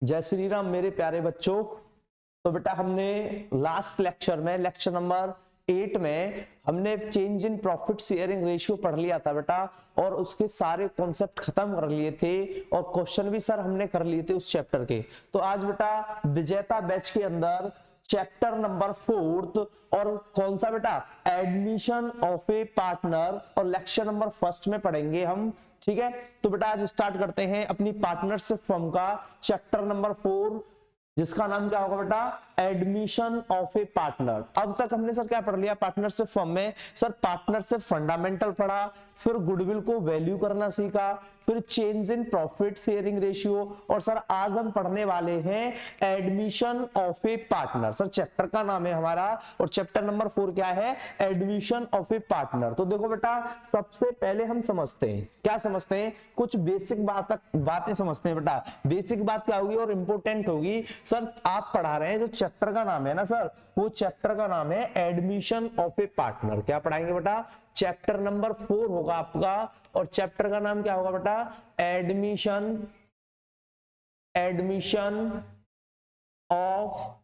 जय श्री राम मेरे प्यारे बच्चों। तो बेटा हमने लास्ट लेक्चर में लेक्चर नंबर 8 में हमने change in profit sharing ratio पढ़ लिया था बेटा, और उसके सारे कॉन्सेप्ट खत्म कर लिए थे और क्वेश्चन भी सर हमने कर लिए थे उस चैप्टर के। तो आज बेटा विजेता बैच के अंदर चैप्टर नंबर 4 और कौन सा बेटा, एडमिशन ऑफ ए पार्टनर, और लेक्चर नंबर 1 में पढ़ेंगे हम। ठीक है, तो बेटा आज स्टार्ट करते हैं अपनी पार्टनरशिप फर्म का चैप्टर नंबर 4, जिसका नाम क्या होगा बेटा, एडमिशन ऑफ ए पार्टनर। अब तक हमने सर क्या पढ़ लिया पार्टनरशिप फर्म में? सर पार्टनरशिप फंडामेंटल पढ़ा, फिर गुडविल को वैल्यू करना सीखा, फिर change in profit sharing ratio, और सर आज हम पढ़ने वाले हैं admission of A partner. Sir chapter का नाम है हमारा और चैप्टर नंबर 4 क्या है, एडमिशन ऑफ ए पार्टनर। तो देखो बेटा सबसे पहले हम समझते हैं, क्या समझते हैं, कुछ बेसिक बातें समझते हैं बेटा। बेसिक बात क्या होगी और इंपॉर्टेंट होगी, सर आप पढ़ा रहे हैं जो चैप्टर का नाम है ना सर, वो चैप्टर का नाम है एडमिशन ऑफ ए पार्टनर। क्या पढ़ाएंगे बेटा, चैप्टर नंबर 4 होगा आपका, और चैप्टर का नाम क्या होगा बेटा, एडमिशन ऑफ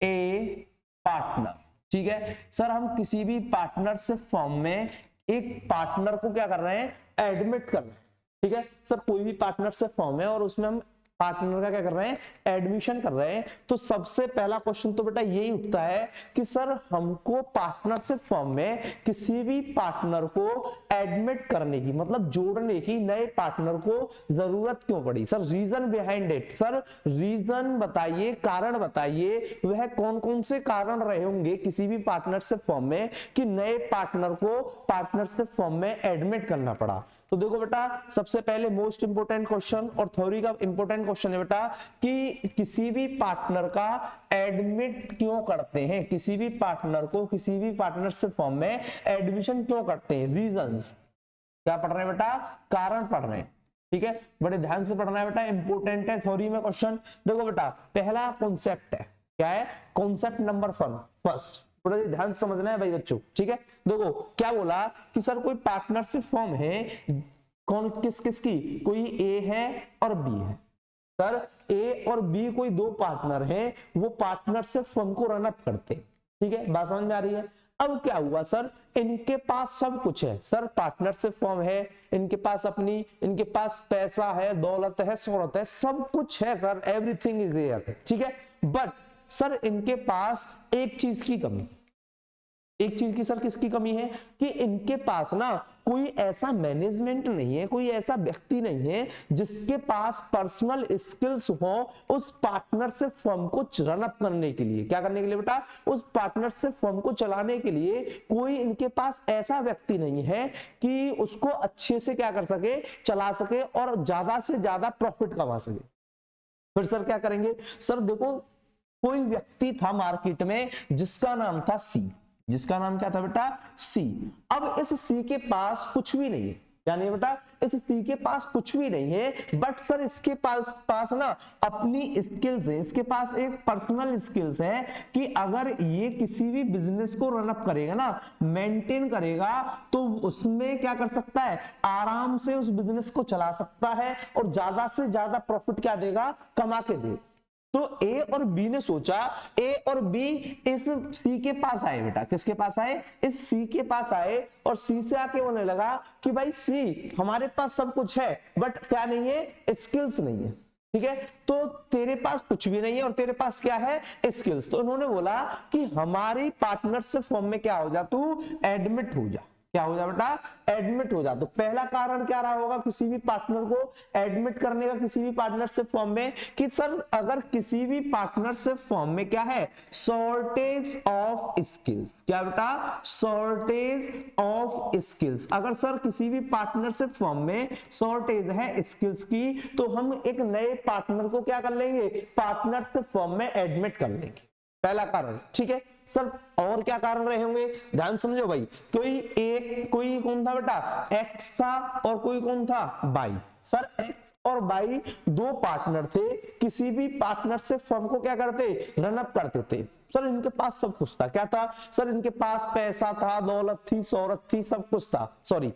ए पार्टनर। ठीक है सर, हम किसी भी पार्टनरशिप फर्म में एक पार्टनर को क्या कर रहे हैं, एडमिट कर रहे हैं। ठीक है सर, कोई भी पार्टनरशिप फर्म है और उसमें हम पार्टनर का क्या कर रहे हैं, एडमिशन कर रहे हैं। तो सबसे पहला क्वेश्चन तो बेटा यही उठता है कि सर हमको पार्टनरशिप फर्म में किसी भी पार्टनर को एडमिट करने की, मतलब जोड़ने की, नए पार्टनर को जरूरत क्यों पड़ी? Sir reason behind it, sir reason बताइए, कारण बताइए, वह कौन कौन से कारण रहे होंगे किसी भी पार्टनरशिप फर्म में कि नए पार्टनर को पार्टनरशिप फर्म में एडमिट करना पड़ा। तो देखो बेटा सबसे पहले मोस्ट इंपोर्टेंट क्वेश्चन और थ्योरी का इंपोर्टेंट क्वेश्चन है बेटा कि किसी भी पार्टनर का एडमिट क्यों करते हैं, किसी भी पार्टनर को किसी भी पार्टनरशिप फर्म में एडमिशन क्यों करते हैं। रीजंस क्या पढ़ रहे हैं बेटा, कारण पढ़ रहे हैं। ठीक है, बड़े ध्यान से पढ़ना है बेटा, इंपोर्टेंट है थ्योरी में क्वेश्चन। देखो बेटा पहला कॉन्सेप्ट है, क्या है, कॉन्सेप्ट नंबर फर्स्ट, थोड़ा ध्यान समझना है भाई बच्चों। ठीक है, देखो क्या बोला कि सर कोई पार्टनरशिप फर्म है, कौन किस किस की, कोई ए है और बी है। सर ए और बी कोई दो पार्टनर हैं, वो पार्टनरशिप फर्म को रन अप करते हैं। ठीक है, बात समझ में आ रही है? अब क्या हुआ सर, इनके पास सब कुछ है, सर पार्टनरशिप फर्म है, इनके पास अपनी, इनके पास पैसा है, दौलत है, शोहरत है, सब कुछ है सर, एवरीथिंग इज देयर। ठीक है, बट सर इनके पास एक चीज की कमी, एक चीज की सर किसकी कमी है कि इनके पास ना कोई ऐसा मैनेजमेंट नहीं है, कोई ऐसा व्यक्ति नहीं है जिसके पास पर्सनल स्किल्स हो उस पार्टनरशिप फर्म को रन अप करने के लिए। क्या करने के लिए बेटा, उस पार्टनरशिप फर्म को चलाने के लिए कोई इनके पास ऐसा व्यक्ति नहीं है कि उसको अच्छे से क्या कर सके, चला सके और ज्यादा से ज्यादा प्रॉफिट कमा सके। फिर सर क्या करेंगे, सर देखो कोई व्यक्ति था मार्केट में जिसका नाम था सी, जिसका नाम क्या था बेटा, सी। अब इस सी के पास कुछ भी नहीं है, क्या नहीं है बेटा, इस सी के पास कुछ भी नहीं है, बट सर इसके पास ना अपनी स्किल्स है, इसके पास एक पर्सनल स्किल्स है कि अगर ये किसी भी बिजनेस को रन अप करेगा ना, मेंटेन करेगा, तो उसमें क्या कर सकता है, आराम से उस बिजनेस को चला सकता है और ज्यादा से ज्यादा प्रॉफिट क्या देगा, कमा के दे। तो ए और बी ने सोचा, ए और बी इस सी के पास आए बेटा, किसके पास आए, इस सी के पास आए, और सी से आके बोलने लगा कि भाई सी हमारे पास सब कुछ है बट क्या नहीं है, स्किल्स नहीं है। ठीक है, तो तेरे पास कुछ भी नहीं है और तेरे पास क्या है, स्किल्स। तो उन्होंने बोला कि हमारी पार्टनरशिप फर्म में क्या हो जा, तू एडमिट हो जा। क्या हो जा बेटा, एडमिट हो जा। तो पहला कारण क्या रहा होगा किसी भी पार्टनर को एडमिट करने का किसी भी पार्टनरशिप फर्म में, कि सर अगर किसी भी पार्टनरशिप फर्म में क्या है, शॉर्टेज ऑफ स्किल्स। क्या बेटा, शॉर्टेज ऑफ स्किल्स। अगर सर किसी भी पार्टनरशिप फर्म में शॉर्टेज है स्किल्स की, तो हम एक नए पार्टनर को क्या कर लेंगे, पार्टनरशिप फर्म में एडमिट कर लेंगे। पहला कारण। ठीक है सर, और क्या कारण रहे होंगे, ध्यान समझो भाई। कोई कौन था बेटा, एक्स था, और कोई कौन था, बाई। सर एक्स और बाई दो पार्टनर थे, किसी भी पार्टनरशिप फर्म को क्या करते, रन अप करते थे। सर इनके पास सब कुछ था, क्या था सर, इनके पास पैसा था, दौलत थी, शोहरत थी, सब कुछ था। सॉरी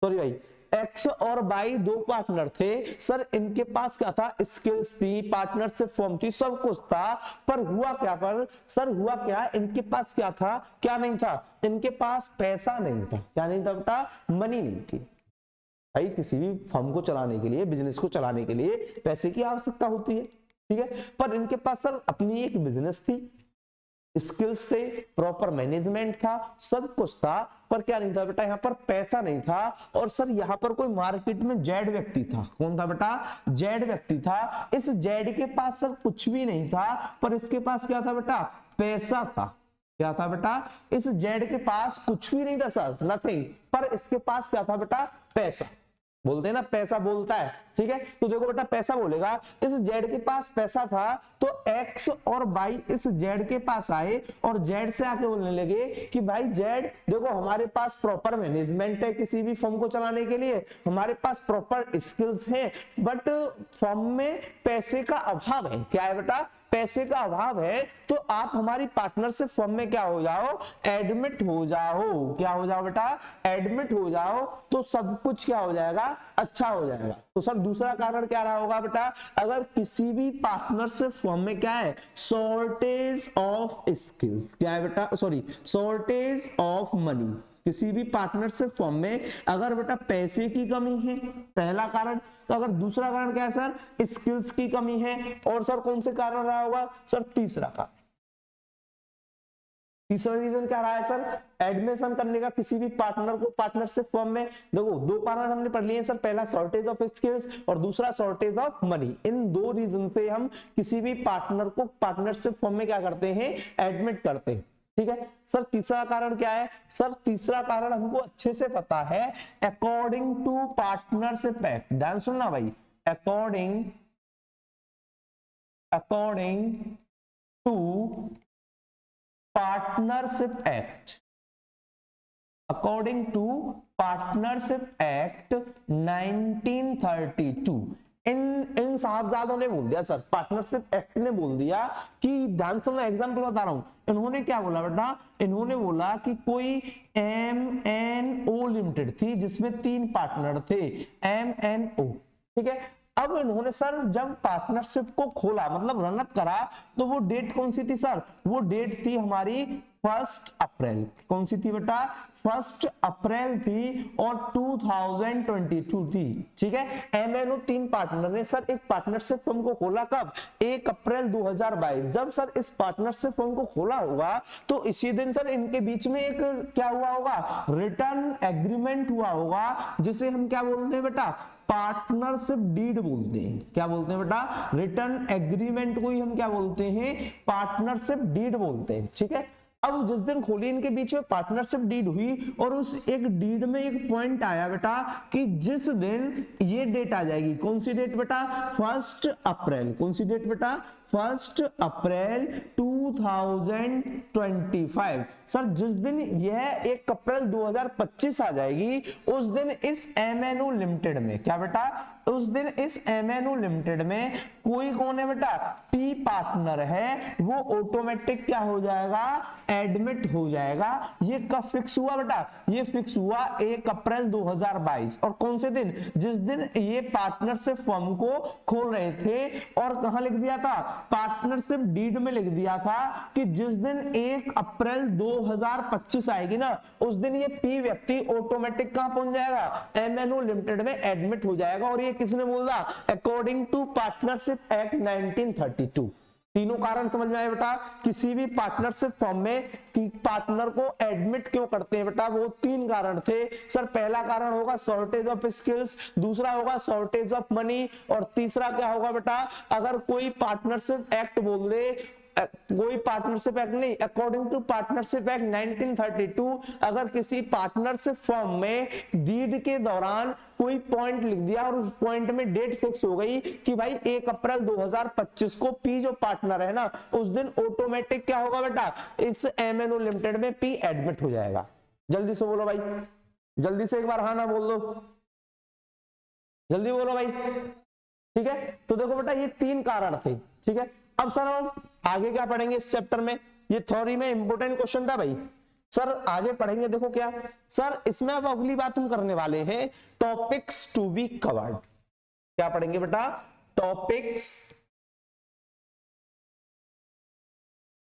भाई, एक्स और वाई दो पार्टनर थे सर, इनके पास क्या था, स्किल्स थी, पार्टनरशिप फॉर्म थी, सब कुछ था, पर हुआ क्या, पर सर हुआ क्या, इनके पास क्या था, क्या नहीं था, इनके पास पैसा नहीं था। क्या नहीं था बेटा, मनी नहीं थी। भाई किसी भी फर्म को चलाने के लिए, बिजनेस को चलाने के लिए पैसे की आवश्यकता होती है, ठीक है, पर इनके पास सर अपनी एक बिजनेस थी, स्किल्स से, प्रॉपर मैनेजमेंट था, सब कुछ था, पर क्या नहीं था बेटा, यहाँ पर पैसा नहीं था। और सर यहाँ पर कोई मार्केट में जेड व्यक्ति था, कौन था बेटा, जेड व्यक्ति था। इस जेड के पास सर कुछ भी नहीं था, पर इसके पास क्या था बेटा, पैसा था। क्या था बेटा, इस जेड के पास कुछ भी नहीं था सर, नथिंग, पर इसके पास क्या था बेटा, पैसा। बोलते हैं ना पैसा बोलता है, ठीक है, तो देखो बेटा पैसा बोलेगा, इस जेड के पास पैसा था, तो एक्स और वाई इस जेड के पास आए और जेड से आके बोलने लगे कि भाई जेड देखो, हमारे पास प्रॉपर मैनेजमेंट है किसी भी फर्म को चलाने के लिए, हमारे पास प्रॉपर स्किल्स हैं, बट फर्म में पैसे का अभाव है। क्या है बेटा, पैसे का अभाव है, तो आप हमारी पार्टनरशिप फर्म में क्या हो जाओ, एडमिट हो जाओ। क्या हो जाओ बेटा, एडमिट हो जाओ, तो सब कुछ क्या हो जाएगा, अच्छा हो जाएगा। तो सर दूसरा कारण क्या रहा होगा बेटा, अगर किसी भी पार्टनरशिप फर्म में क्या है, शॉर्टेज ऑफ स्किल, क्या है बेटा, सॉरी, शॉर्टेज ऑफ मनी, किसी भी पार्टनरशिप फर्म में अगर बेटा पैसे की कमी है, पहला कारण, तो अगर दूसरा कारण क्या है सर, स्किल्स की कमी है, और सर कौन से कारण रहा होगा सर, तीसरा कारण, तीसरा रीजन क्या रहा है सर, एडमिशन करने का किसी भी पार्टनर को पार्टनरशिप फर्म में। देखो दो कारण हमने पढ़ लिए सर, पहला शॉर्टेज ऑफ स्किल्स और दूसरा शॉर्टेज ऑफ मनी। इन दो रीजन से हम किसी भी पार्टनर को पार्टनरशिप फर्म में क्या करते हैं, एडमिट करते हैं, ठीक है। सर तीसरा कारण क्या है, सर तीसरा कारण हमको अच्छे से पता है, अकॉर्डिंग टू पार्टनरशिप एक्ट, ध्यान सुनना भाई, according to partnership act, according to partnership act 1932, इन साहबजादों ने बोल दिया सर, पार्टनरशिप एक्ट ने बोल दिया कि, ध्यान से मैं एग्जांपल बता रहा हूं, इन्होंने क्या बोला बेटा, इन्होंने बोला कि कोई MNO लिमिटेड थी जिसमें 3 पार्टनर थे, MNO, ठीक है। अब इन्होंने सर जब पार्टनरशिप को खोला, मतलब रनअप करा, तो वो डेट कौन सी थी सर, वो डेट थी हमारी 1 अप्रैल, कौन सी थी बेटा, 1 अप्रैल थी और 2022 थी, ठीक है। MNO 3 पार्टनर ने सर एक पार्टनरशिप फर्म को खोला, कब, 1 अप्रैल 2022। जब सर इस पार्टनरशिप फर्म को खोला होगा, तो इसी दिन सर इनके बीच में एक क्या हुआ होगा, रिटर्न एग्रीमेंट हुआ होगा, जिसे हम क्या बोलते हैं बेटा, पार्टनरशिप डीड बोलते हैं। क्या बोलते हैं बेटा, रिटर्न एग्रीमेंट को ही हम क्या बोलते हैं, पार्टनरशिप डीड बोलते हैं, ठीक है। अब जिस दिन खोली इनके बीच में पार्टनरशिप डीड हुई, और उस एक डीड में एक पॉइंट आया बेटा कि जिस दिन ये डेट आ जाएगी, कौन सी डेट बेटा, 1 अप्रैल, कौन सी डेट बेटा, 1 अप्रैल 2025। सर जिस दिन यह 1 अप्रैल 2025 आ जाएगी, उस दिन इस MNO लिमिटेड में क्या बेटा, उस दिन इस MNO लिमिटेड में कोई कौन है बेटा, P पार्टनर है, वो ऑटोमेटिक क्या हो जाएगा, एडमिट हो जाएगा। ये कब फिक्स हुआ बेटा, ये फिक्स हुआ 1 अप्रैल 2022, और कौन से दिन, जिस दिन ये पार्टनरशिप फर्म को खोल रहे थे, और कहां लिख दिया था, पार्टनरशिप डीड में लिख दिया था कि जिस दिन 1 अप्रैल 2025 आएगी ना, उस दिन ये P व्यक्ति ऑटोमेटिक कहां पहुंच जाएगा, MNO लिमिटेड में एडमिट हो जाएगा। और ये किसने बोला, अकॉर्डिंग टू पार्टनरशिप एक्ट 1932। तीनों कारण समझ में आए बेटा, किसी भी पार्टनरशिप फर्म में कि पार्टनर को एडमिट क्यों करते हैं बेटा, वो 3 कारण थे सर। पहला कारण होगा शॉर्टेज ऑफ स्किल्स, दूसरा होगा शॉर्टेज ऑफ मनी, और तीसरा क्या होगा बेटा, अगर कोई पार्टनरशिप एक्ट बोल दे, कोई पार्टनरशिप एक्ट नहीं, अकॉर्डिंग टू पार्टनरशिप एक्ट 1932, अगर किसी पार्टनरशिप फर्म में डीड के दौरान कोई पॉइंट लिख दिया और उस पॉइंट में डेट फिक्स हो गई कि भाई 1 अप्रैल 2025 को P जो पार्टनर है ना, उस दिन ऑटोमेटिक क्या होगा बेटा, इस MNO लिमिटेड में P एडमिट हो जाएगा। जल्दी से बोलो भाई, जल्दी से एक बार हाँ ना बोल दो, जल्दी बोलो भाई, ठीक है। तो देखो बेटा ये 3 कारण थे, ठीक है। अब सर हम आगे क्या पढ़ेंगे इस चैप्टर में, ये थ्योरी में इंपोर्टेंट क्वेश्चन था भाई, सर आगे पढ़ेंगे, देखो क्या सर इसमें अब अगली बात हम करने वाले हैं टॉपिक्स टू बी कवर्ड। क्या पढ़ेंगे बेटा? Topics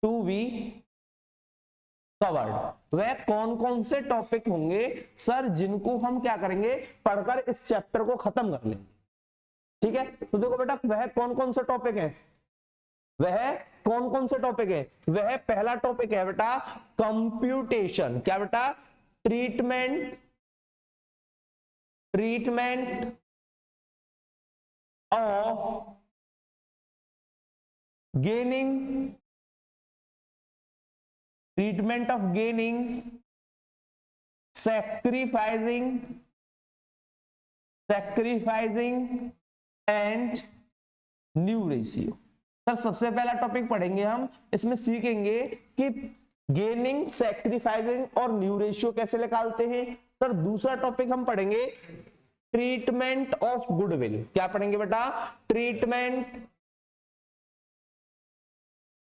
to be covered. वह कौन कौन से टॉपिक होंगे सर जिनको हम क्या करेंगे, पढ़कर इस चैप्टर को खत्म कर लेंगे। ठीक है, तो देखो बेटा वह कौन कौन से टॉपिक हैं, वह कौन कौन से टॉपिक है? वह पहला टॉपिक है बेटा कंप्यूटेशन। क्या बेटा? Treatment of gaining, treatment of gaining, sacrificing and new ratio. Sir सबसे पहला टॉपिक पढ़ेंगे हम, इसमें सीखेंगे कि गेनिंग, सैक्रिफाइसिंग और न्यू रेशियो कैसे निकालते हैं। सर दूसरा टॉपिक हम पढ़ेंगे ट्रीटमेंट ऑफ गुडविल। क्या पढ़ेंगे बेटा?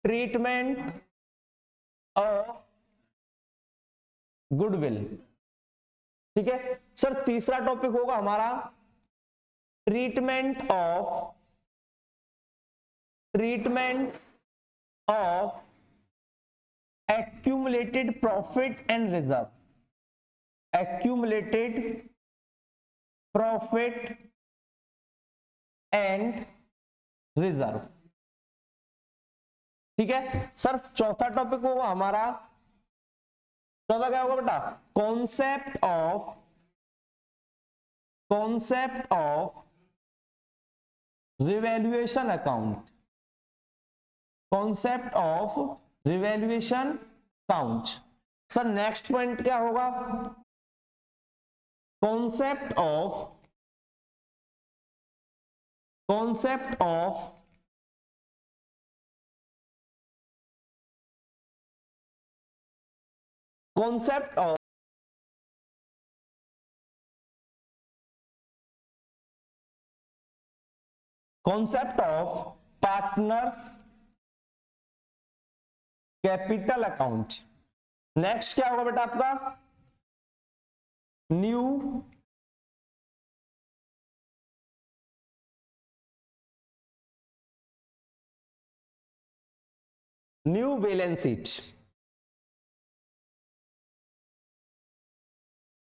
Treatment of goodwill. ठीक है सर, तीसरा टॉपिक होगा हमारा treatment of accumulated profit and reserve, accumulated profit and reserve। ठीक है सर, चौथा टॉपिक होगा हमारा, चौथा क्या होगा बेटा? Concept of revaluation account, concept of revaluation account. Sir next point क्या होगा? Concept of partners capital account. Next क्या होगा बेटा आपका? New balance sheet.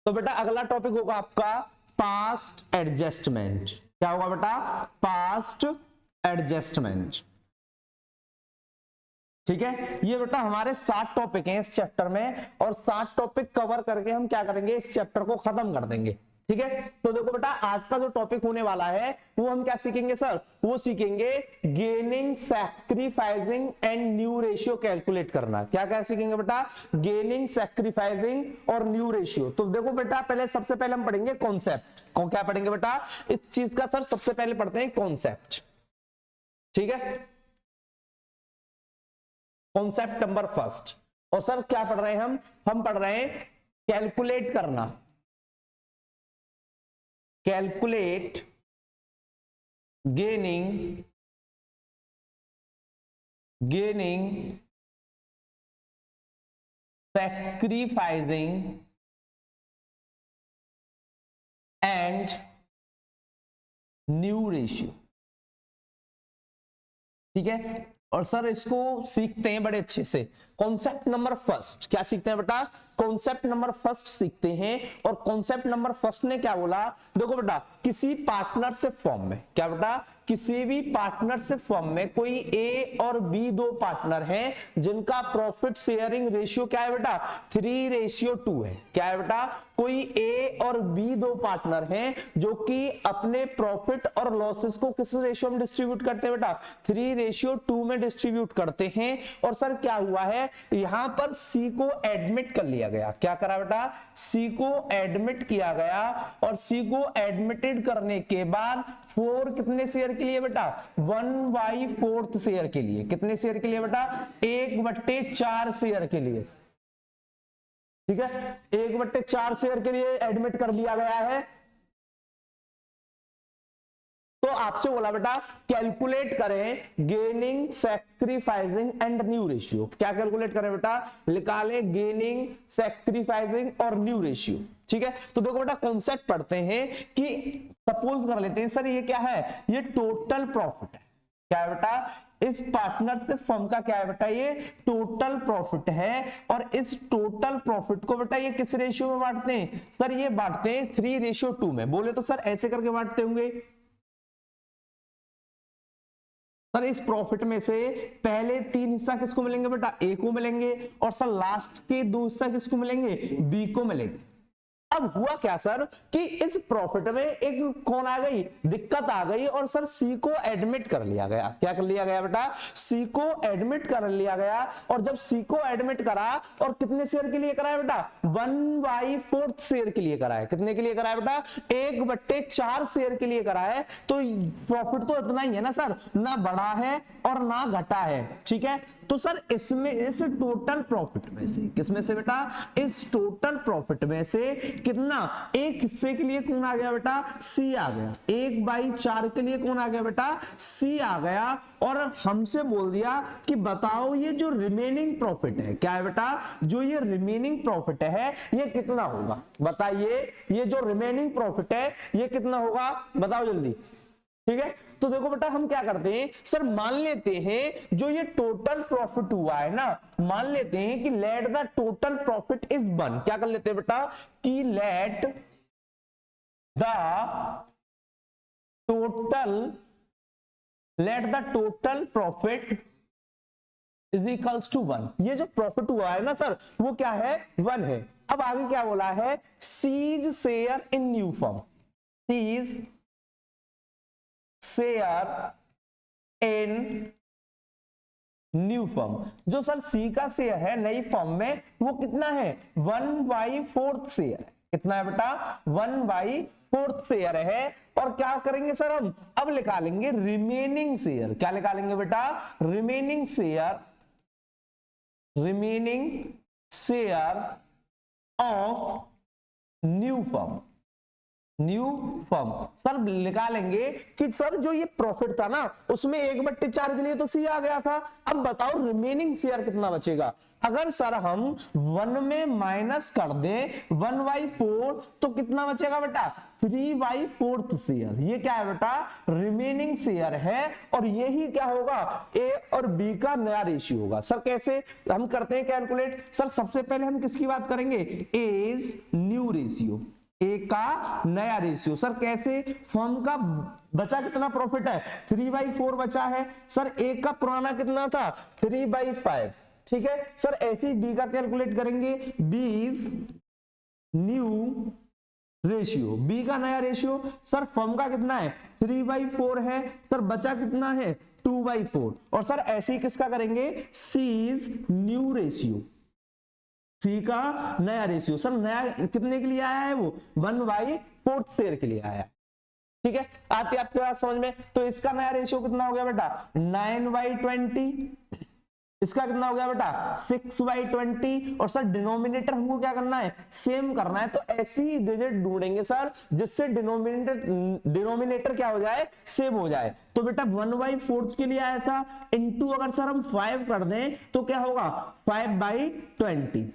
तो बेटा अगला टॉपिक होगा आपका पास्ट एडजस्टमेंट। क्या होगा बेटा? Past adjustment. ठीक है, ये बेटा हमारे 7 टॉपिक हैं इस चैप्टर में, और 7 टॉपिक कवर करके हम क्या करेंगे, इस चैप्टर को खत्म कर देंगे। ठीक है, तो देखो बेटा आज का जो टॉपिक होने वाला है वो हम क्या सीखेंगे सर? वो सीखेंगे gaining, sacrificing and new ratio calculate करना। क्या क्या सीखेंगे बेटा? गेनिंग, सैक्रिफाइसिंग और न्यू रेशियो। तो देखो बेटा पहले सबसे पहले हम पढ़ेंगे कॉन्सेप्ट। क्या पढ़ेंगे बेटा इस चीज का? सर सबसे पहले पढ़ते हैं कॉन्सेप्ट। ठीक है, कॉन्सेप्ट नंबर फर्स्ट। और सर क्या पढ़ रहे हैं हम पढ़ रहे हैं कैलकुलेट करना, calculate gaining sacrificing and new ratio. ठीक है, और सर इसको सीखते हैं बड़े अच्छे से। कॉन्सेप्ट नंबर फर्स्ट क्या सीखते हैं बेटा? कॉन्सेप्ट नंबर फर्स्ट सीखते हैं। और कॉन्सेप्ट नंबर फर्स्ट ने क्या बोला? देखो बेटा किसी पार्टनरशिप फॉर्म में, क्या बेटा किसी भी पार्टनरशिप फॉर्म में कोई ए और बी 2 पार्टनर हैं जिनका प्रॉफिट शेयरिंग रेशियो क्या है बेटा? 3:2 है। क्या है बेटा? कोई ए और बी 2 पार्टनर हैं जो कि अपने प्रॉफिट और लॉसेस को किस रेशियो में डिस्ट्रीब्यूट करते हैं बेटा? 3:2 में डिस्ट्रीब्यूट करते हैं। और सर क्या हुआ है, यहां पर सी को एडमिट कर लिया गया। क्या करा बेटा? सी को एडमिट किया गया। और सी को एडमिटेड करने के बाद 4 कितने शेयर के लिए बेटा? 1/4 शेयर के लिए। कितने शेयर के लिए बेटा? 1/4 शेयर के लिए। ठीक है, 1/4 शेयर के लिए एडमिट कर लिया गया है। तो आपसे बोला बेटा कैलकुलेट करें gaining, sacrificing and new ratio. क्या कैलकुलेट करें बेटा, निकाले गेनिंग, सैक्रिफाइसिंग और न्यू रेशियो। ठीक है, तो देखो बेटा कॉन्सेप्ट पढ़ते हैं कि सपोज कर लेते हैं सर ये क्या है, ये टोटल प्रॉफिट है। क्या है बेटा, इस पार्टनरशिप फर्म का क्या है बेटा, ये टोटल प्रॉफिट है। और इस टोटल प्रॉफिट को बेटा ये किस रेशियो में बांटते हैं, सर ये बांटते हैं 3:2 में। बोले तो सर ऐसे करके बांटते होंगे सर, इस प्रॉफिट में से पहले 3 हिस्सा किसको मिलेंगे बेटा, ए को मिलेंगे, और सर लास्ट के 2 हिस्सा किसको मिलेंगे, बी को मिलेंगे। अब हुआ क्या सर कि इस प्रॉफिट में एक कौन आ गई, दिक्कत आ गई, और सर सी को एडमिट कर लिया गया। क्या कर लिया गया बेटा, सी को एडमिट कर लिया गया। और जब सी को एडमिट करा, और कितने शेयर के लिए कराया बेटा, 1/4 शेयर के लिए कराया। कितने के लिए कराया बेटा, 1/4 शेयर के लिए कराया। तो प्रॉफिट तो इतना ही है ना सर, ना बढ़ा है और ना घटा है। ठीक है, तो सर इसमें इस टोटल प्रॉफिट में से, किसमें से बेटा, इस टोटल प्रॉफिट में से कितना, एक हिस्से के लिए कौन आ गया बेटा, सी आ गया। 1/4 के लिए कौन आ गया बेटा, सी आ गया। और हमसे बोल दिया कि बताओ ये जो रिमेनिंग प्रॉफिट है, क्या है बेटा, जो ये रिमेनिंग प्रॉफिट है ये कितना होगा, बताइए। ये जो रिमेनिंग प्रॉफिट है ये कितना होगा, बताओ जल्दी। ठीक है, तो देखो बेटा हम क्या करते हैं सर, मान लेते हैं जो ये टोटल प्रॉफिट हुआ है ना, मान लेते हैं कि let the total profit is 1। क्या कर लेते हैं बेटा कि let the total profit is equals to 1। ये जो प्रॉफिट हुआ है ना सर वो क्या है, 1 है। अब आगे क्या बोला है, C's share in new firm, C's share in new firm. जो सर सी का शेयर है नई फॉर्म में वो कितना है, 1/4 शेयर है। कितना है बेटा, 1/4 शेयर है। और क्या करेंगे सर हम, अब निकालेंगे रिमेनिंग शेयर। क्या निकालेंगे बेटा, remaining share of new form. Sir निकालेंगे कि सर जो ये प्रॉफिट था ना उसमें 1/4 के लिए तो सी आ गया था। अब बताओ रिमेनिंग शेयर कितना बचेगा। अगर सर हम 1 में माइनस कर दें 1/4 तो कितना बचेगा बेटा, 3/4 शेयर। ये क्या है बेटा, रिमेनिंग शेयर है। और यही क्या होगा, ए और बी का नया रेशियो होगा। सर कैसे हम करते हैं कैलकुलेट, सर सबसे पहले हम किसकी बात करेंगे, एज न्यू रेशियो, ए का नया रेशियो। सर कैसे, फर्म का बचा कितना प्रॉफिट है, 3/4 बचा है। सर ए का पुराना कितना था, 3/5। ठीक है सर, ऐसे ही बी का कैलकुलेट करेंगे, B is new ratio, B का नया रेशियो। सर फर्म का कितना है, 3/4 है। सर बचा कितना है, 2/4। और सर ऐसे ही किसका करेंगे, सी इज न्यू रेशियो, सी का नया रेशियो। सर नया कितने के लिए आया है, वो 1/4 शेयर के लिए आया है। ठीक है, आती है आपके पास समझ में। तो इसका नया रेशियो कितना हो गया बेटा, 9/20। इसका कितना हो गया बेटा, 6/20। और सर डिनोमिनेटर हमको क्या करना है, सेम करना है। तो ऐसी ही डिजिट ढूंढेंगे सर जिससे डिनोमिनेटर क्या हो जाए, सेम हो जाए। तो बेटा 1/4 के लिए आया था, इनटू अगर सर हम 5 कर दें तो क्या होगा, 5/20।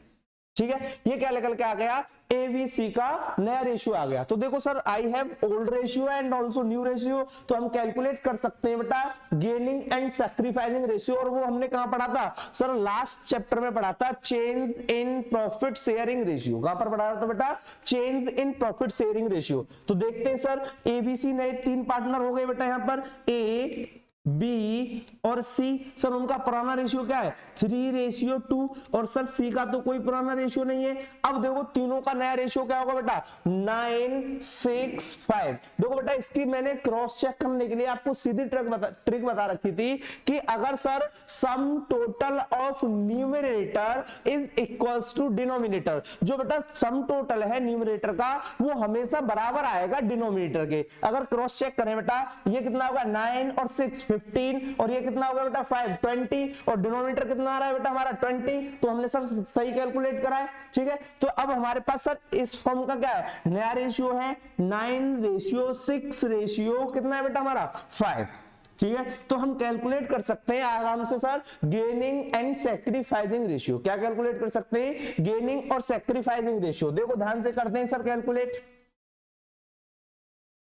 ठीक है, ये क्या निकल के आ गया, एबीसी का नया रेशियो आ गया। तो देखो sir I have old ratio and also new ratio, तो हम कैलकुलेट कर सकते हैं बेटा गेनिंग एंड सैक्रिफाइसिंग रेशियो। और वो हमने कहां पढ़ा था सर, लास्ट चैप्टर में पढ़ा था, change in profit sharing ratio. कहां पर पढ़ा था बेटा, change in profit sharing ratio. तो देखते हैं सर, एबीसी नए 3 पार्टनर हो गए बेटा, यहां पर ए, बी और सी। सर उनका पुराना रेशियो क्या है, 3:2। और सर सी का तो कोई पुराना रेशियो नहीं है। अब देखो तीनों का नया रेशियो क्या होगा बेटा, 9:6:5। देखो बेटा इसकी मैंने क्रॉस चेक करने के लिए आपको सीधी ट्रिक बता रखी थी कि अगर sir sum total of numerator is equals to denominator, जो बेटा सम टोटल है न्यूमरेटर का वो हमेशा बराबर आएगा डिनोमिनेटर के। अगर क्रॉस चेक करें बेटा, ये कितना होगा, 9 और 6 15 और ये कितना होगा बेटा 5 20 और डिनोमिनेटर कितना आ रहा है बेटा हमारा 20, तो हमने सर सही कैलकुलेट करा है। ठीक है, तो अब हमारे पास सर इस फॉर्म का क्या है, नया रेशियो है 9:6 कितना है बेटा हमारा 5। ठीक है, तो हम कैलकुलेट कर सकते हैं आराम से sir gaining and sacrificing ratio. क्या कैलकुलेट कर सकते हैं, गेनिंग और सैक्रिफाइसिंग रेशियो। देखो ध्यान से करते हैं सर कैलकुलेट,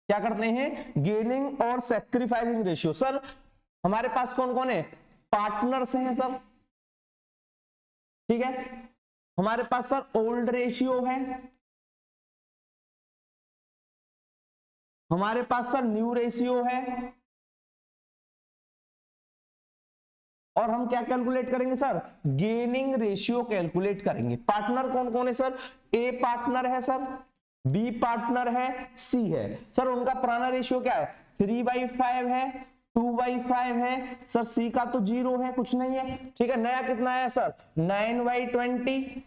क्या करते हैं, गेनिंग और सैक्रिफाइसिंग रेशियो। सर हमारे पास कौन कौन है, पार्टनर्स हैं सर। ठीक है, हमारे पास सर ओल्ड रेशियो है, हमारे पास सर न्यू रेशियो है, और हम क्या कैलकुलेट करेंगे सर, गेनिंग रेशियो कैलकुलेट करेंगे। पार्टनर कौन कौन है सर, ए पार्टनर है सर, बी पार्टनर है, सी है। सर उनका पुराना रेशियो क्या है, 3/5 है, 2/5 है सर, सी का तो 0 है, कुछ नहीं है। ठीक है, नया कितना है सर 9/20,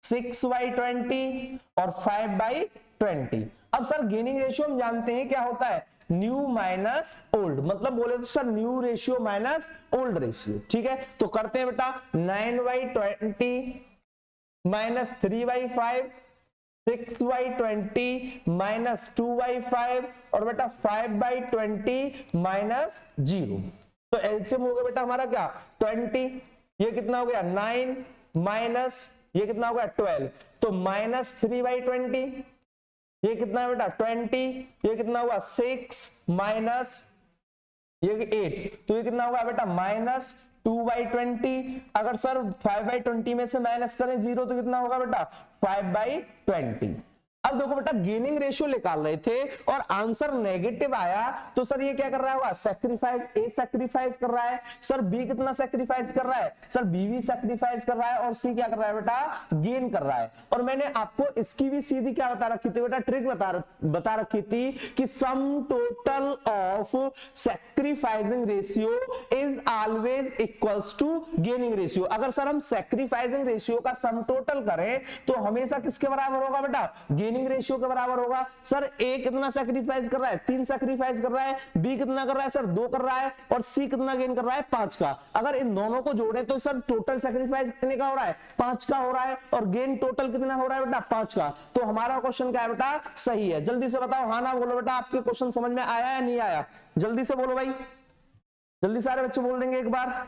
6/20 और 5/20। अब सर गेनिंग रेशियो हम जानते हैं क्या होता है, न्यू माइनस ओल्ड, मतलब बोले तो sir new ratio minus old ratio. ठीक है, तो करते हैं बेटा 9/20 माइनस 3/5, 6/20 माइनस 2/5 और बेटा 5/20 माइनस 0। तो एलसीएम हो गया बेटा हमारा क्या 20, ये कितना हो गया 9 माइनस ये कितना हो गया 12, तो माइनस 3/20, ये कितना है बेटा 20, ये कितना हुआ 6 माइनस ये 8, तो ये कितना होगा बेटा माइनस 2/20। अगर सर 5/20 में से माइनस करें 0 तो कितना होगा बेटा 5/20। अब देखो बेटा गेनिंग रेशियो निकाल रहे थे और आंसर नेगेटिव आया, तो सर ये क्या कर रहा होगा सैक्रिफाइस, ए सैक्रिफाइस कर रहा है, सर बी कितना सैक्रिफाइस कर रहा है, सर बी भी सैक्रिफाइस कर रहा है, और सी क्या कर रहा है बेटा गेन कर रहा है। और मैंने आपको इसकी भी सीधी क्या बता रखी थी बेटा, ट्रिक बता रखी थी कि sum total of sacrificing ratio is always equals to gaining ratio. अगर सर हम सैक्रिफाइसिंग रेशियो का सम टोटल करें तो हमेशा किसके बराबर होगा बेटा, गेनिंग रेशियो के बराबर होगा। सर ए कितना सैक्रिफाइस कर रहा है 3 सैक्रिफाइस कर रहा है, बी कितना कर रहा है सर 2 कर रहा है, और सी कितना गेन कर रहा है 5 का। अगर इन दोनों को जोड़े तो सर टोटल सैक्रिफाइस कितने का हो रहा है 5 का हो रहा है, और गेन टोटल कितना हो रहा है बेटा 5 का। तो हमारा क्वेश्चन क्या है बेटा सही है। जल्दी से बताओ, हाँ ना बोलो बेटा, आपके क्वेश्चन समझ में आया या नहीं आया, जल्दी से बोलो भाई, जल्दी सारे बच्चे बोल देंगे एक बार।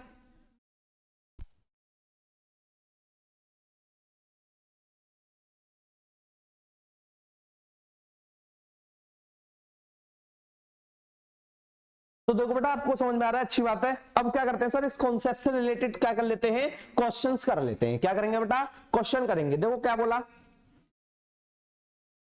तो देखो बेटा आपको समझ में आ रहा है, अच्छी बात है। अब क्या करते हैं सर, इस कॉन्सेप्ट से रिलेटेड क्या कर लेते हैं, क्वेश्चंस कर लेते हैं। क्या करेंगे बेटा, क्वेश्चन करेंगे। देखो क्या बोला,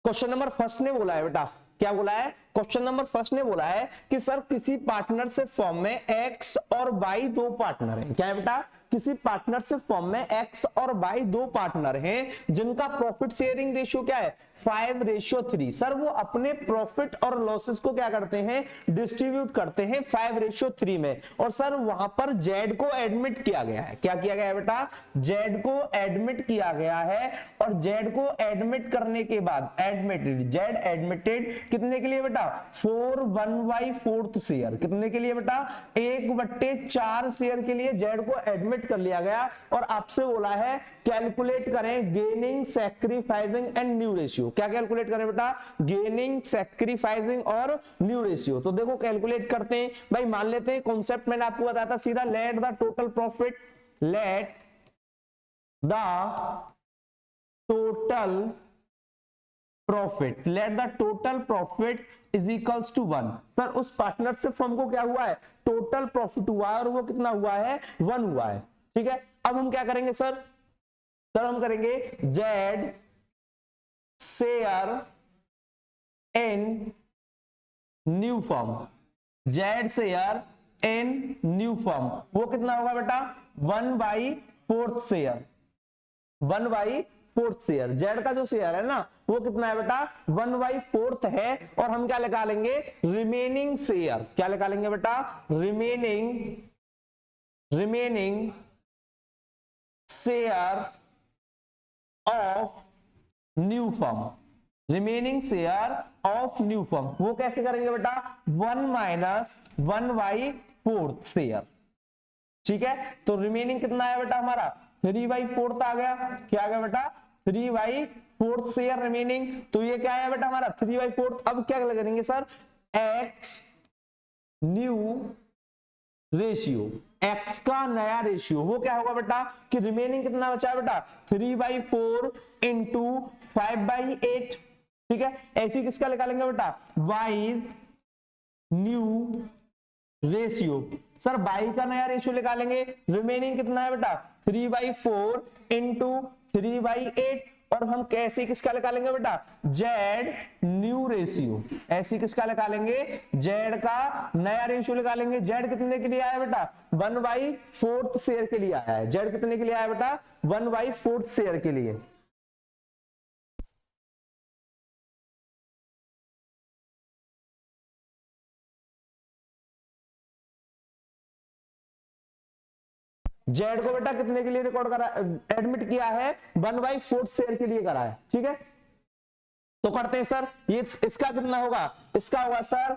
क्वेश्चन नंबर फर्स्ट ने बोला है बेटा, क्या बोला है, क्वेश्चन नंबर फर्स्ट ने बोला है कि सर किसी पार्टनरशिप फॉर्म में एक्स और वाई 2 पार्टनर हैं। क्या है बेटा, किसी पार्टनरशिप फॉर्म में एक्स और वाई 2 पार्टनर हैं जिनका प्रॉफिट शेयरिंग रेशियो क्या है 5:3। सर वो अपने प्रॉफिट और लॉसेस को क्या करते हैं, डिस्ट्रीब्यूट करते हैं 5:3 में। और सर वहां पर जेड को एडमिट किया गया है। क्या किया गया है बेटा, जेड को एडमिट किया गया है, और जेड को एडमिट करने के बाद एडमिटेड, जेड एडमिटेड कितने के लिए बेटा 4 1/4 शेयर, कितने के लिए बेटा 1/4 शेयर के लिए जेड को एडमिट कर लिया गया। और आपसे बोला है कैलकुलेट करें gaining, sacrificing and new ratio. क्या कैलकुलेट करें बेटा, गेनिंग, सैक्रिफाइसिंग और न्यू रेशियो। तो देखो कैलकुलेट करते हैं भाई, मान लेते हैं कॉन्सेप्ट मैंने आपको बताया था सीधा, let the total profit, let the total profit, let the total profit is equals to 1। Sir उस पार्टनरशिप फर्म को क्या हुआ है, टोटल प्रॉफिट हुआ है, और वो कितना हुआ है 1 हुआ है। ठीक है, अब हम क्या करेंगे सर हम करेंगे Z share in new firm, Z share in new firm, वो कितना होगा बेटा 1/4 शेयर, 1/4 शेयर। जेड का जो शेयर है ना वो कितना है बेटा 1/4 है। और हम क्या लगा लेंगे, रिमेनिंग शेयर, क्या लगा लेंगे बेटा, remaining share of new firm, remaining share of new firm. वो कैसे करेंगे बेटा 1 - 1/4 4 शेयर, ठीक है। तो रिमेनिंग कितना है बेटा हमारा 3/4 आ गया, क्या आ गया बेटा 3/4 शेयर रिमेनिंग। तो ये क्या है बेटा हमारा 3/4। अब क्या करेंगे sir, x new ratio, x का नया रेशियो, वो क्या होगा बेटा कि रिमेनिंग कितना बचा है बेटा 3/4 इंटू 5/8, ठीक है। ऐसी किसका निकालेंगे बेटा Y new ratio, sir Y का नया रेशियो निकालेंगे। रिमेनिंग कितना है बेटा 3/4 इंटू 3/8, और हम कैसे किसका निकालेंगे बेटा जेड न्यू रेशियो, ऐसी किसका निकालेंगे जेड का नया रेशियो निकालेंगे। जेड कितने के लिए आया बेटा 1/4 शेयर के लिए आया है, जेड कितने के लिए आया बेटा 1/4 शेयर के लिए। जेड को बेटा कितने के लिए रिकॉर्ड करा एडमिट किया है 1/4 शेयर के लिए करा है, ठीक है। तो करते हैं सर, ये इसका कितना होगा, इसका होगा सर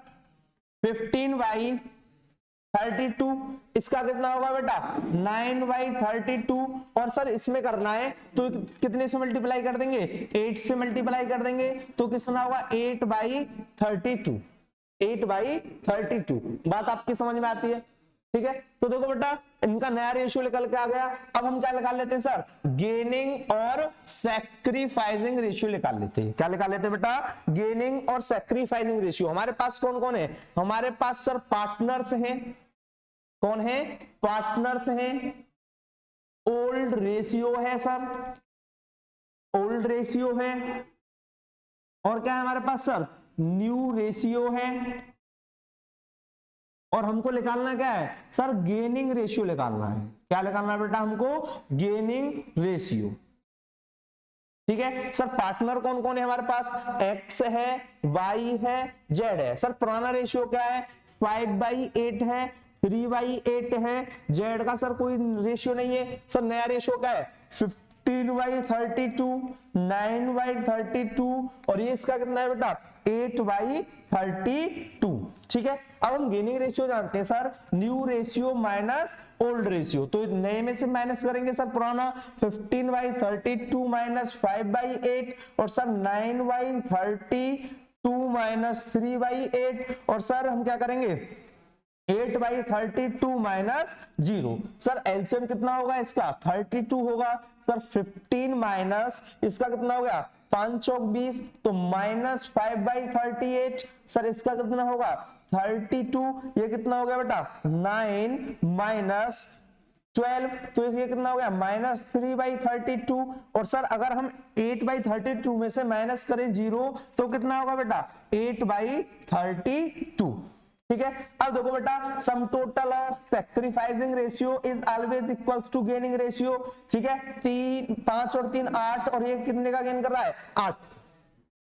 15/32, इसका कितना होगा बेटा 9/32, और सर इसमें करना है तो कितने से मल्टीप्लाई कर देंगे 8 से मल्टीप्लाई कर देंगे, तो कितना होगा 8/32, 8/32। बात आपकी समझ में आती है, ठीक है। तो देखो बेटा इनका नया रेशियो निकल के आ गया। अब हम क्या निकाल लेते हैं सर गेनिंग और सैक्रिफाइसिंग रेशियो निकाल लेते हैं। क्या निकाल लेते हैं बेटा गेनिंग और सैक्रिफाइसिंग रेशियो। हमारे पास कौन कौन है, हमारे पास सर पार्टनर्स हैं, कौन है पार्टनर्स हैं, ओल्ड रेशियो है सर, ओल्ड रेशियो है, और क्या है हमारे पास सर न्यू रेशियो है, और हमको निकालना क्या है सर गेनिंग रेशियो निकालना है। क्या निकालना है बेटा हमको गेनिंग रेशियो, ठीक है। सर पार्टनर कौन कौन है हमारे पास, एक्स है, वाई है, जेड है। सर पुराना रेशियो क्या है 5/8 है, 3/8 है। जेड का सर कोई रेशियो नहीं है। सर नया रेशियो क्या है 15/32, 9/32, और ये इसका कितना है बेटा 8/32, ठीक है। अब हम गेनिंग रेशियो जानते हैं sir new ratio minus old ratio, तो नए में से माइनस करेंगे सर पुराना 15/32 माइनस 5/8, और सर 9/32 माइनस 3/8, और सर हम क्या करेंगे 8/32 माइनस 0। सर एलसीएम कितना होगा इसका 32 होगा। सर 15 माइनस इसका कितना हो गया 5 चौक 20, तो माइनस 5/38। सर इसका कितना होगा 32, ये कितना हो गया बेटा 9 माइनस 12, तो ये कितना हो गया माइनस 3/32। और सर अगर हम 8/32 में से माइनस करें 0 तो कितना होगा बेटा 8/32, ठीक है। अब देखो बेटा sum total of sacrificing ratio is always equals to gaining ratio, ठीक है। 5 और 3 8, और ये कितने का गेन कर रहा है 8।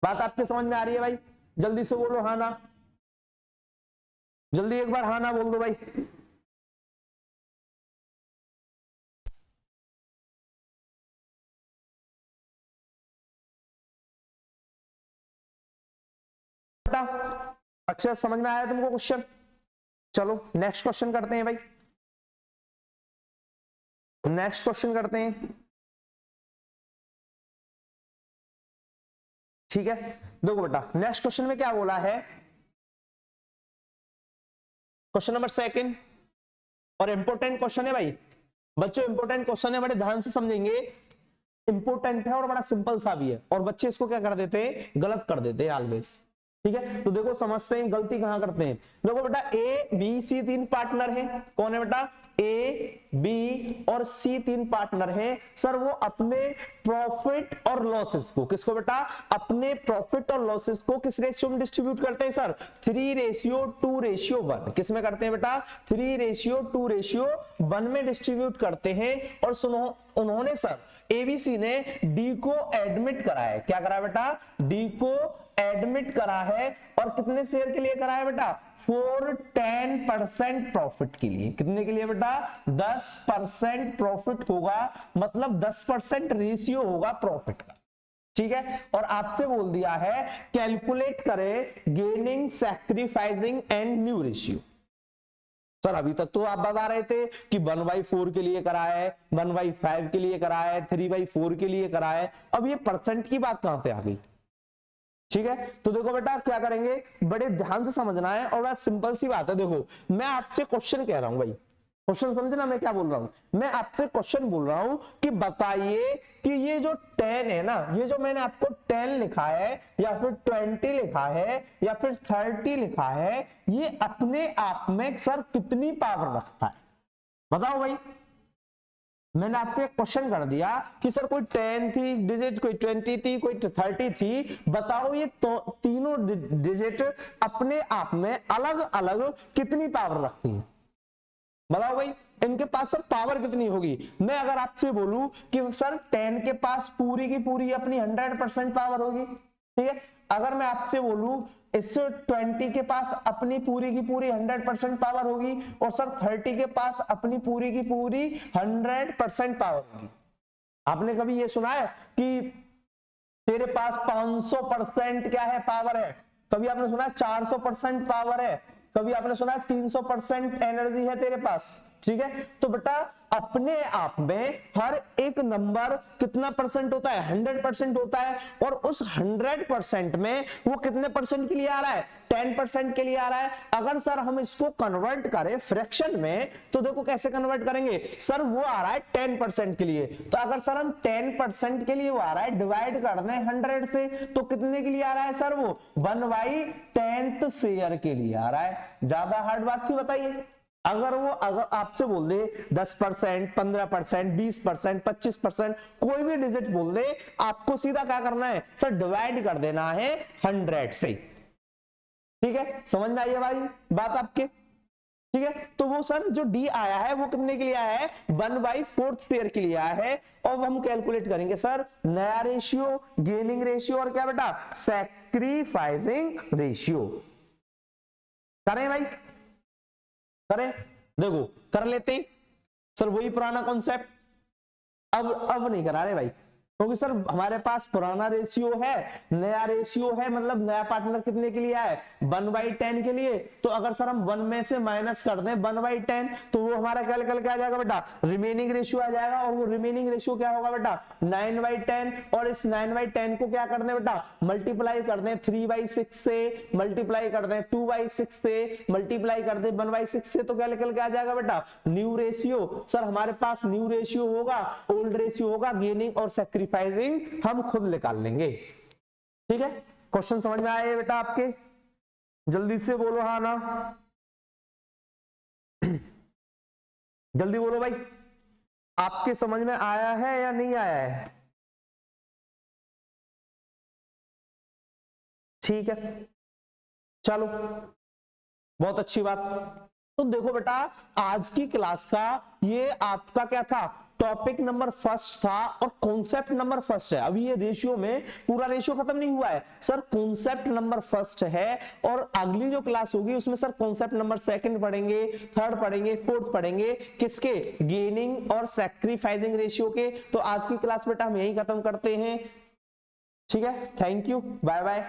बात आपके समझ में आ रही है भाई, जल्दी से बोलो हाँ ना, जल्दी एक बार हाँ ना बोल दो भाई। अच्छा समझ में आया तुमको क्वेश्चन। चलो नेक्स्ट क्वेश्चन करते हैं भाई, नेक्स्ट क्वेश्चन करते हैं, ठीक है। देखो बेटा नेक्स्ट क्वेश्चन में क्या बोला है, क्वेश्चन नंबर 2 और इंपोर्टेंट क्वेश्चन है भाई बच्चों, इंपोर्टेंट क्वेश्चन है, बड़े ध्यान से समझेंगे। इंपोर्टेंट है और बड़ा सिंपल सा भी है, और बच्चे इसको क्या कर देते हैं गलत कर देते हैं ऑलवेज, ठीक है। तो देखो समझते हैं गलती कहां करते हैं। देखो बेटा ए बी सी 3 पार्टनर हैं, कौन है बेटा ए बी और सी 3 पार्टनर हैं। सर वो अपने प्रॉफिट और लॉसेस को, किसको बेटा अपने प्रॉफिट और लॉसेस को किस रेशियो में डिस्ट्रीब्यूट करते हैं सर 3:2:1। किस में करते हैं बेटा 3:2:1 में डिस्ट्रीब्यूट करते हैं। और सुनो उन्होंने सर एबीसी ने डी को एडमिट करा है, क्या करा बेटा डी को एडमिट करा है, और कितने शेयर के लिए करा है बेटा 10% प्रॉफिट के लिए। कितने के लिए बेटा 10% प्रॉफिट होगा, मतलब 10% रेशियो होगा प्रॉफिट का, ठीक है। और आपसे बोल दिया है कैलकुलेट करें gaining sacrificing and new ratio, sir अभी तक तो आप बता रहे थे कि 1/4 के लिए करा है, 1/5 के लिए करा है, 3/4 के लिए करा है, अब ये परसेंट की बात कहां से आ गई? ठीक है, तो देखो बेटा क्या करेंगे, बड़े ध्यान से समझना है और बड़ा सिंपल सी बात है। देखो मैं आपसे क्वेश्चन कह रहा हूं भाई, क्वेश्चन समझना मैं क्या बोल रहा हूं, मैं आपसे क्वेश्चन बोल रहा हूं कि बताइए कि ये जो 10 है ना, ये जो मैंने आपको 10 लिखा है या फिर 20 लिखा है या फिर 30 लिखा है, ये अपने आप में सर कितनी पावर रखता है? बताओ भाई। मैंने आपसे क्वेश्चन कर दिया कि सर कोई 10 थी डिजिट, कोई 20 थी, कोई 30 थी, बताओ ये तो तीनों डिजिट अपने आप में अलग अलग कितनी पावर रखती हैं? बताओ भाई, इनके पास सर पावर कितनी होगी? मैं अगर आपसे बोलूं कि सर 10 के पास पूरी की पूरी अपनी 100% पावर होगी, ठीक है। अगर मैं आपसे बोलूं इस 20 के पास अपनी पूरी की पूरी 100% पावर होगी और सर 30 के पास अपनी पूरी की पूरी 100% पावर होगी। आपने कभी ये सुना है कि तेरे पास 500% क्या है पावर है? कभी आपने सुना 400% पावर है? कभी आपने सुना 300% एनर्जी है तेरे पास? ठीक है, तो बेटा अपने आप में हर एक नंबर कितना परसेंट होता है? 100% होता है। और उस 100% में वो कितने परसेंट के लिए आ रहा है? 10% के लिए आ रहा है। अगर सर हम इसको कन्वर्ट करें फ्रैक्शन में, तो देखो कैसे कन्वर्ट करेंगे, सर वो आ रहा है 10% के लिए, तो अगर सर हम 10% के लिए वो आ रहा है, डिवाइड कर दें 100 से, तो कितने के लिए आ रहा है सर? वो 1/10th शेयर के लिए आ रहा है। ज्यादा हार्ड बात थी बताइए। अगर आपसे बोल दे 10%, 15%, 20%, 25%, कोई भी डिजिट बोल दे, आपको सीधा क्या करना है सर? डिवाइड कर देना है 100 से। ठीक है, समझ में आई है भाई बात आपके? ठीक है, तो वो सर जो डी आया है वो कितने के लिए आया है? 1/4 शेयर के लिए आया है। और हम कैलकुलेट करेंगे सर नया रेशियो, गेनिंग रेशियो और क्या बेटा? Sacrificing ratio. करें भाई, करें? देखो कर लेते सर, वही पुराना कॉन्सेप्ट। अब नहीं करा रहे भाई, क्योंकि सर हमारे पास पुराना रेशियो है, नया रेशियो है, मतलब नया पार्टनर कितने के लिए है? 1/10 के लिए। तो अगर सर हम 1 में से माइनस कर दें 1/10, तो वो हमारा कैलकुलेट क्या आ जाएगा बेटा? रिमेनिंग रेशियो आ जाएगा। और वो रिमेनिंग रेशियो क्या होगा बेटा? 9/10। और इस 9/10 को क्या कर दें बेटा? मल्टीप्लाई कर दें 3/6 से, मल्टीप्लाई कर दें 2/6 से, मल्टीप्लाई कर दें 1/6 से, तो कैलकुलेट क्या आ जाएगा बेटा? New ratio. सर हमारे पास न्यू रेशियो होगा, ओल्ड रेशियो होगा, गेनिंग और सैक्रिफाइसिंग हम खुद निकाल लेंगे। ठीक है, क्वेश्चन समझ में आए बेटा आपके? जल्दी से बोलो हाँ ना, जल्दी बोलो भाई, आपके समझ में आया है या नहीं आया है? ठीक है, चलो बहुत अच्छी बात। तो देखो बेटा आज की क्लास का ये आपका क्या था? टॉपिक नंबर फर्स्ट था और कॉन्सेप्ट नंबर फर्स्ट है। अभी ये रेशियो में पूरा रेशियो खत्म नहीं हुआ है सर, कॉन्सेप्ट नंबर फर्स्ट है। और अगली जो क्लास होगी उसमें सर कॉन्सेप्ट नंबर सेकंड पढ़ेंगे, थर्ड पढ़ेंगे, फोर्थ पढ़ेंगे। किसके? गेनिंग और सैक्रिफाइसिंग रेशियो के। तो आज की क्लास बेटा हम यही खत्म करते हैं। ठीक है, थैंक यू, बाय बाय।